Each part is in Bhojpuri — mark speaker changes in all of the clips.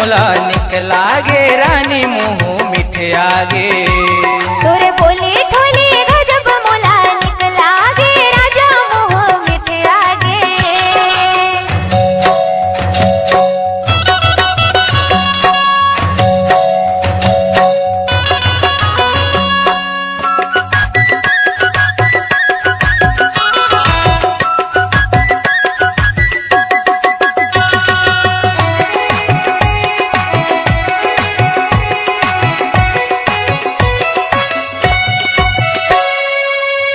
Speaker 1: मोला निकला गे रानी मुँह मिठे आगे।
Speaker 2: तोरे बोली ठोली गजब मोला निकला गे राजा मुँह मिठे आगे।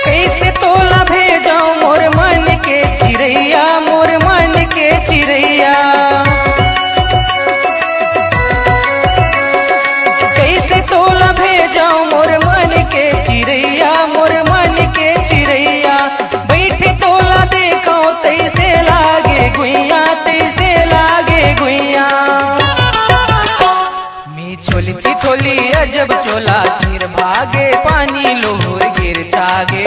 Speaker 1: कैसे तोला भेजाऊं मोर मन के चिड़ैया, मोर मन के चिड़ैया। कैसे तोला भेजाऊं मोर मन के चिड़ैया, मोर मन के चिड़ैया। बैठे तोला देखो तैसे लागे गुइया, तैसे लागे गुइया। मी छोली थी थोली अजब चोला चीर भागे पानी लोहर गिर जागे।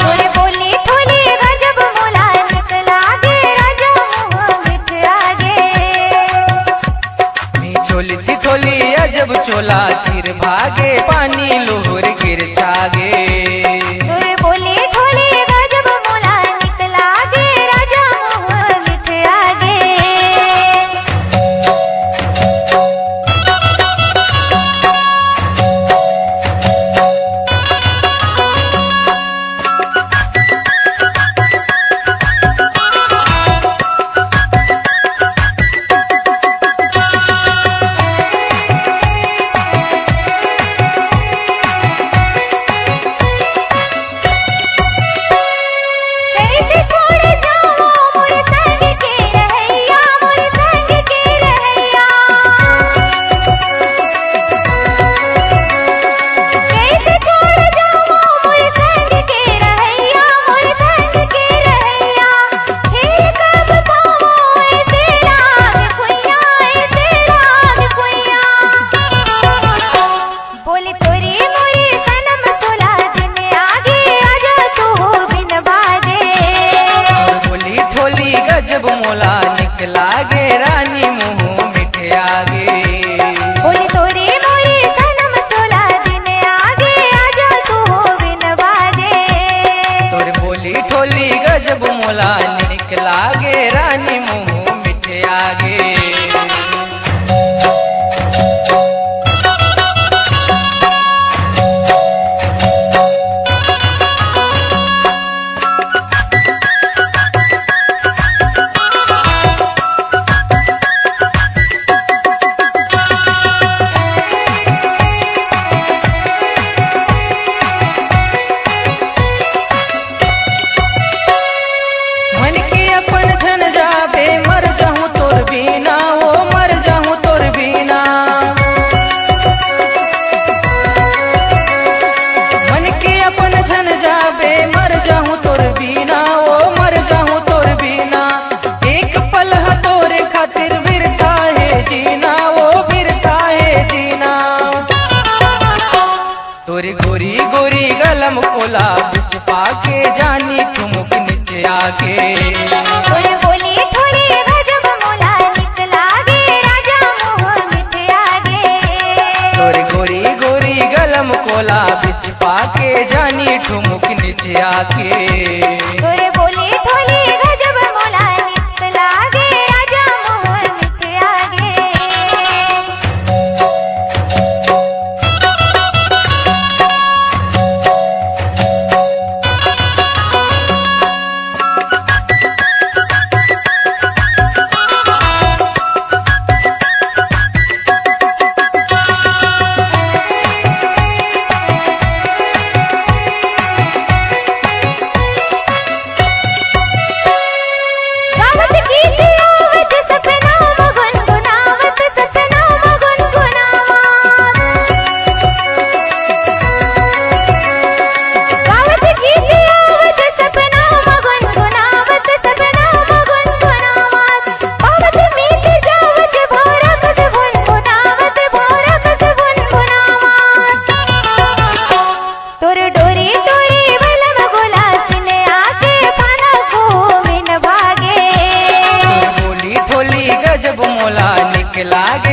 Speaker 2: तोरे बोली ठोली गजब मोला निकला गे राजा मुँह मिठे आगे।
Speaker 1: मी छोली थी थोली अजब चोला चीर भागे पानी लोहर गिर जागे।
Speaker 2: तोरे बोली ठोली गजब मोला निकला गे राजा मुँह मिठे आगे। कैसे छोड़ जाऊं मोर संग के रहैया, मोर संग के रहैया। कैसे छोड़ जाऊं मोर संग के रहैया, मोर संग के रहैया। खेल कब पाऊं ऐसे राग खुइया, ऐसे राग खुइया। बोले तोरी मोरी सनम सोला दिन आगे आजा तू बिन बाजे।
Speaker 1: बोली ठोली गजब मोला निकला गे रानी मुँह मिठे आगे।
Speaker 2: बोले तोरी मोरी सनम सोला दिन आगे आजा तू बिन बाजे।
Speaker 1: तोर बोली ठोली गजब मोला निकला गे रानी मुँह मिठे आगे। मन के अपन झन जाबे मर जाऊं तोर बिना, ओ मर जाऊं तोर बिना। मन के अपन झन जाबे मर जाऊं तोर बिना, ओ मर जाऊं तोर बिना। एक पल है तोरे खातिर बिरथा है जीना, ओ बिरथा है जीना। तोरी गोरी गोरी गलम कोला बिच पाके जानी ठुमुक नीचे आगे।
Speaker 2: तोरे बोली ठोली गजब मोला निकला गे राजा मुँह मिठे आगे।
Speaker 1: तोरे गोरी गोरी गलम कोला बिच पाके जानी ठुमुक नीचे आके।
Speaker 2: तोरे बोली ठोली गजब मोला निकला गे राजा मुँह मिठे आगे।
Speaker 1: लागे।